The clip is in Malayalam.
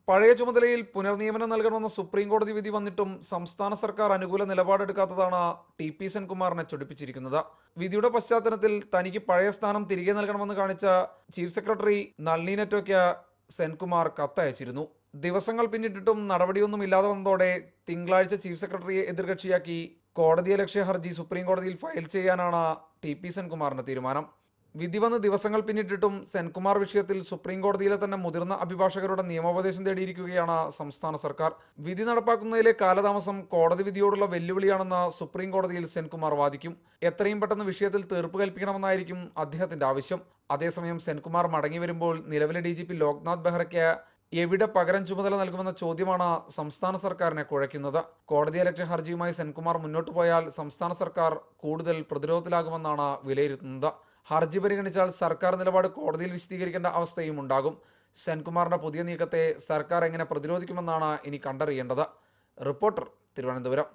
പഴയ ചുമതലയിൽ പുനർനിയമനം നൽകണമെന്ന സുപ്രീം കോടതി വിധി വന്നിട്ടും സംസ്ഥാന സർക്കാർ അനുകൂല നിലപാടെടുക്കാത്തതാണ് ടി.പി. സെൻകുമാറിനെ ചൊടിപ്പിച്ചിരിക്കുന്നത്. വിധിയുടെ പശ്ചാത്തലത്തിൽ തനിക്ക് പഴയ സ്ഥാനം തിരികെ നൽകണമെന്ന് കാണിച്ച ചീഫ് സെക്രട്ടറി നളിനി നെറ്റോയ്ക്ക് സെൻകുമാർ കത്തയച്ചിരുന്നു. ദിവസങ്ങൾ പിന്നിട്ടിട്ടും നടപടിയൊന്നുമില്ലാതെ വന്നതോടെ തിങ്കളാഴ്ച ചീഫ് സെക്രട്ടറിയെ എതിർകക്ഷിയാക്കി കോടതിയലക്ഷ്യ ഹർജി സുപ്രീം കോടതിയിൽ ഫയൽ ചെയ്യാനാണ് ടി.പി. സെൻകുമാറിന്റെ തീരുമാനം. വിധി വന്ന് ദിവസങ്ങൾ പിന്നിട്ടിട്ടും സെൻകുമാർ വിഷയത്തിൽ സുപ്രീം കോടതിയിലെ തന്നെ മുതിർന്ന അഭിഭാഷകരുടെ നിയമോപദേശം തേടിയിരിക്കുകയാണ് സംസ്ഥാന സർക്കാർ. വിധി നടപ്പാക്കുന്നതിലെ കാലതാമസം കോടതി വിധിയോടുള്ള വെല്ലുവിളിയാണെന്ന് സുപ്രീം കോടതിയിൽ സെൻകുമാർ വാദിക്കും. എത്രയും പെട്ടെന്ന് വിഷയത്തിൽ തീർപ്പ് കൽപ്പിക്കണമെന്നായിരിക്കും അദ്ദേഹത്തിന്റെ ആവശ്യം. അതേസമയം സെൻകുമാർ മടങ്ങി വരുമ്പോൾ നിലവിലെ DGP ലോക്നാഥ് ബെഹ്റയ്ക്ക് എവിടെ പകരം ചുമതല നൽകുമെന്ന ചോദ്യമാണ് സംസ്ഥാന സർക്കാരിനെ കുഴയ്ക്കുന്നത്. കോടതിയലക്ഷ്യ ഹർജിയുമായി സെൻകുമാർ മുന്നോട്ടു പോയാൽ സംസ്ഥാന സർക്കാർ കൂടുതൽ പ്രതിരോധത്തിലാകുമെന്നാണ് വിലയിരുത്തുന്നത്. ഹർജി പരിഗണിച്ചാൽ സർക്കാർ നിലപാട് കോടതിയിൽ വിശദീകരിക്കേണ്ട അവസ്ഥയും ഉണ്ടാകും. സെൻകുമാറിന്റെ പുതിയ നീക്കത്തെ സർക്കാർ എങ്ങനെ പ്രതിരോധിക്കുമെന്നാണ് ഇനി കണ്ടറിയേണ്ടത്. റിപ്പോർട്ടർ, തിരുവനന്തപുരം.